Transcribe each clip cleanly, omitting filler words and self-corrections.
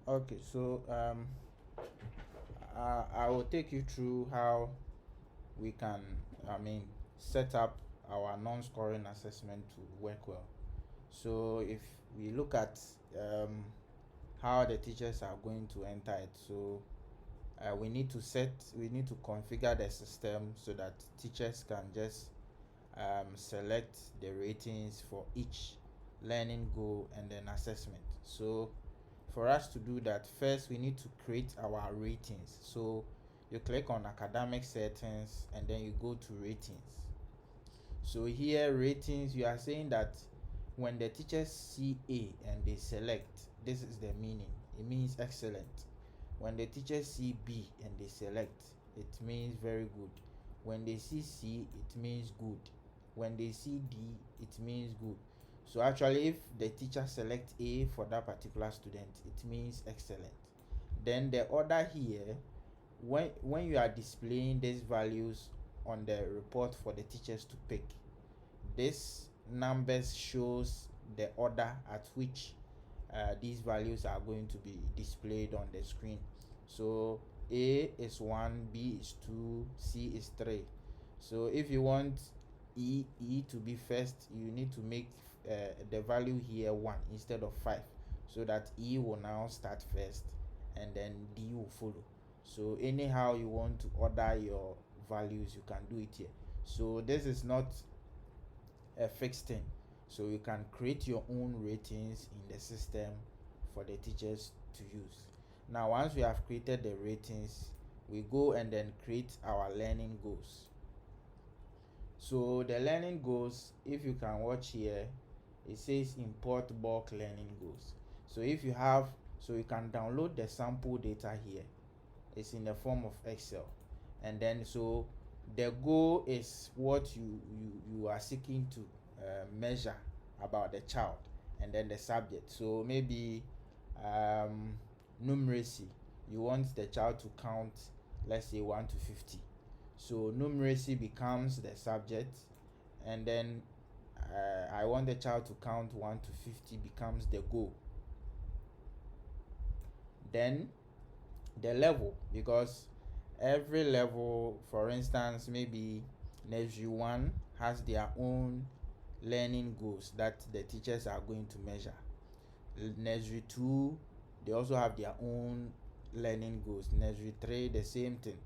Okay, so I will take you through how we can, I mean, set up our non-scoring assessment to work well. So if we look at how the teachers are going to enter it, so we need to configure the system so that teachers can just select the ratings for each learning goal and then assessment. So for us to do that, first we need to create our ratings. So you click on academic settings and then you go to ratings. So here ratings, you are saying that when the teachers see A and they select, this is the meaning. It means excellent. When the teachers see B and they select, it means very good. When they see C, it means good. When they see D, it means good. So actually, if the teacher select A for that particular student, it means excellent. Then the order here, when you are displaying these values on the report for the teachers to pick, this numbers shows the order at which these values are going to be displayed on the screen. So A is 1, B is 2, C is 3. So if you want E to be first, you need to make the value here 1 instead of 5, so that E will now start first and then D will follow. So anyhow you want to order your values, you can do it here. So this is not a fixed thing. So you can create your own ratings in the system for the teachers to use. Now, once we have created the ratings, we go and then create our learning goals. So the learning goals, if you can watch here, it says import bulk learning goals. So if you have, so you can download the sample data here. It's in the form of Excel. And then so the goal is what you are seeking to measure about the child, and then the subject. So maybe numeracy, you want the child to count, let's say 1 to 50. So numeracy becomes the subject, and then I want the child to count 1 to 50 becomes the goal. Then the level, because every level, for instance, maybe nursery 1 has their own learning goals that the teachers are going to measure. Nursery 2, they also have their own learning goals. Nursery 3, the same thing.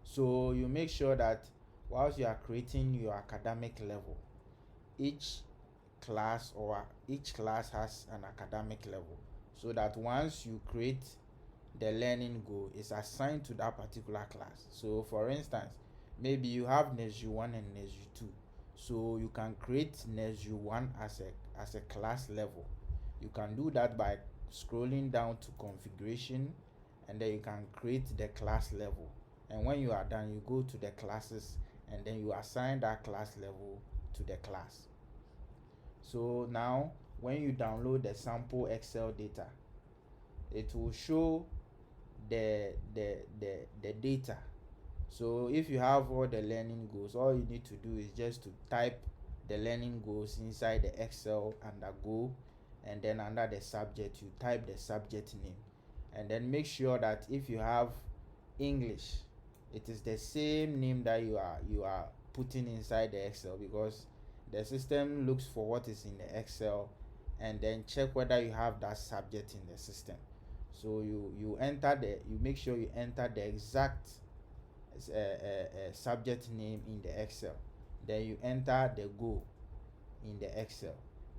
So you make sure that whilst you are creating your academic level, each class has an academic level, so that once you create the learning goal, is assigned to that particular class. So for instance, maybe you have nursery 1 and nursery 2, so you can create nursery 1 as a class level. You can do that by scrolling down to configuration, and then you can create the class level. And when you are done, you go to the classes and then you assign that class level to the class. So now when you download the sample Excel data, it will show the data. So if you have all the learning goals, all you need to do is just to type the learning goals inside the Excel under goal, and then under the subject you type the subject name, and then make sure that if you have English, it is the same name that you are putting inside the Excel, because the system looks for what is in the Excel and then check whether you have that subject in the system. So you make sure you enter the exact subject name in the Excel. Then you enter the goal in the Excel,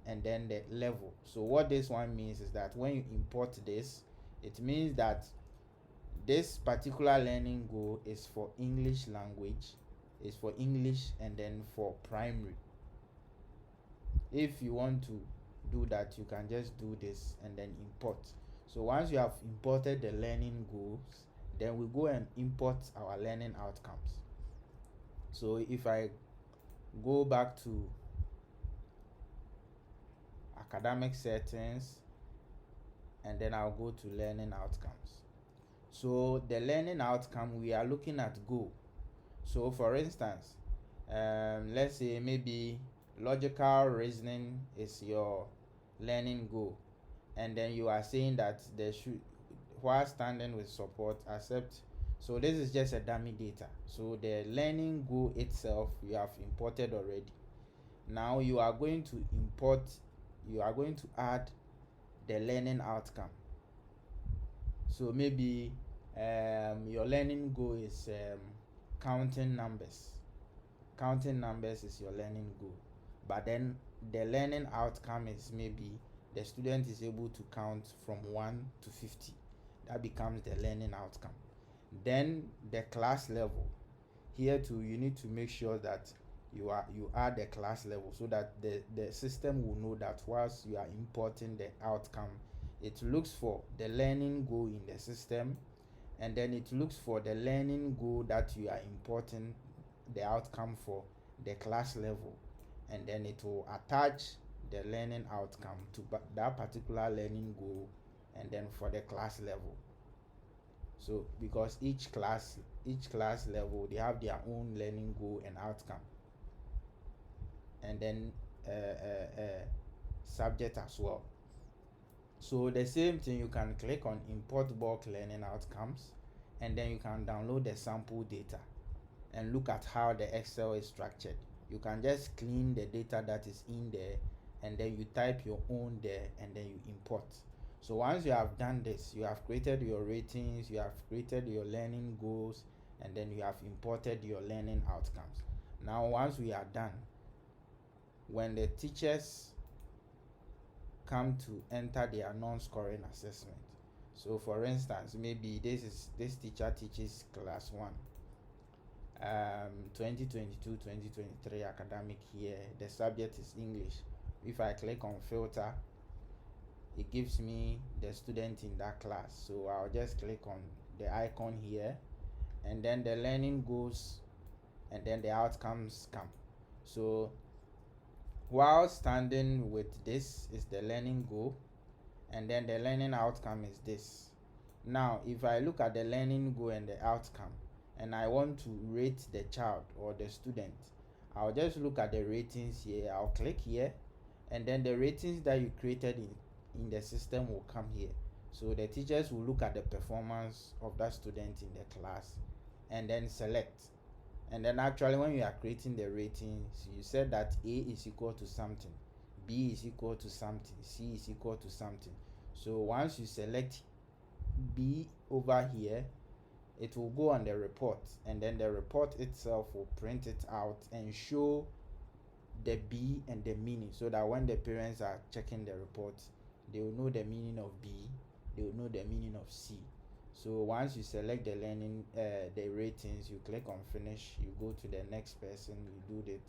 and then the level. So what this one means is that when you import this, it means that this particular learning goal is for English language, is for English, and then for primary. If you want to do that, you can just do this and then import. So once you have imported the learning goals, then we go and import our learning outcomes. So if I go back to academic settings, and then I'll go to learning outcomes. So the learning outcome, we are looking at goal. So for instance, let's say maybe logical reasoning is your learning goal. and then you are saying that there should, while standing with support, accept. So this is just a dummy data. So the learning goal itself you have imported already. Now you are going to add the learning outcome. So maybe your learning goal is counting numbers. Counting numbers is your learning goal, but then the learning outcome is maybe the student is able to count from 1 to 50. That becomes the learning outcome. Then the class level, here too you need to make sure that you add the class level, so that the system will know that whilst you are importing the outcome, it looks for the learning goal in the system, and then it looks for the learning goal that you are importing the outcome for the class level, and then it will attach the learning outcome to that particular learning goal, and then for the class level. So because each class level, they have their own learning goal and outcome, and then subject as well. So the same thing, you can click on import bulk learning outcomes, and then you can download the sample data and look at how the Excel is structured. You can just clean the data that is in there, and then you type your own there, and then you import. So once you have done this, you have created your ratings, you have created your learning goals, and then you have imported your learning outcomes. Now once we are done, when the teachers come to enter their non-scoring assessment, so for instance, maybe this teacher teaches class 1, 2022-2023 academic year, the subject is English. If I click on filter, it gives me the student in that class. So I'll just click on the icon here, and then the learning goes, and then the outcomes come. So while standing with this is the learning goal, and then the learning outcome is this. Now if I look at the learning goal and the outcome, and I want to rate the child or the student, I'll just look at the ratings here. I'll click here, and then the ratings that you created in the system will come here. So the teachers will look at the performance of that student in the class, and then select. And then actually when you are creating the ratings, you said that A is equal to something, B is equal to something, C is equal to something. So once you select B over here, it will go on the report, and then the report itself will print it out and show the B and the meaning, so that when the parents are checking the report, they will know the meaning of B, they will know the meaning of C. So once you select the learning the ratings, you click on finish, you go to the next person, you do it,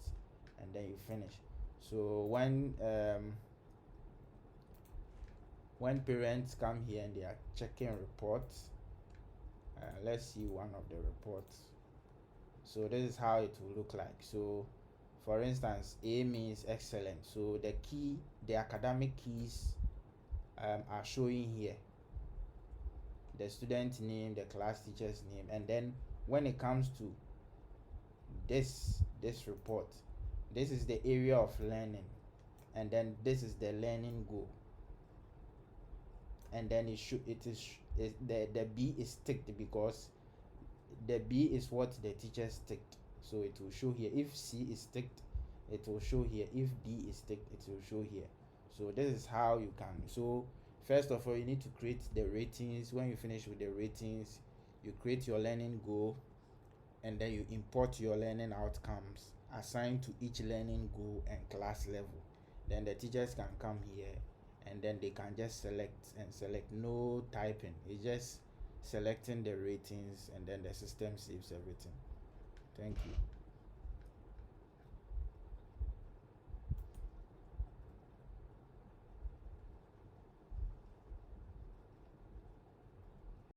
and then you finish. So when parents come here and they are checking reports, let's see one of the reports. So this is how it will look like. So for instance, A means excellent, so the academic keys are showing here, the student name, the class teacher's name, and then when it comes to this report, this is the area of learning, and then this is the learning goal, and then the B is ticked because the B is what the teachers ticked, so it will show here. If C is ticked, it will show here. If D is ticked, it will show here. So this is how you can. So first of all, you need to create the ratings. When you finish with the ratings, you create your learning goal, and then you import your learning outcomes assigned to each learning goal and class level. Then the teachers can come here, and then they can just select, no typing. It's just selecting the ratings, and then the system saves everything. Thank you.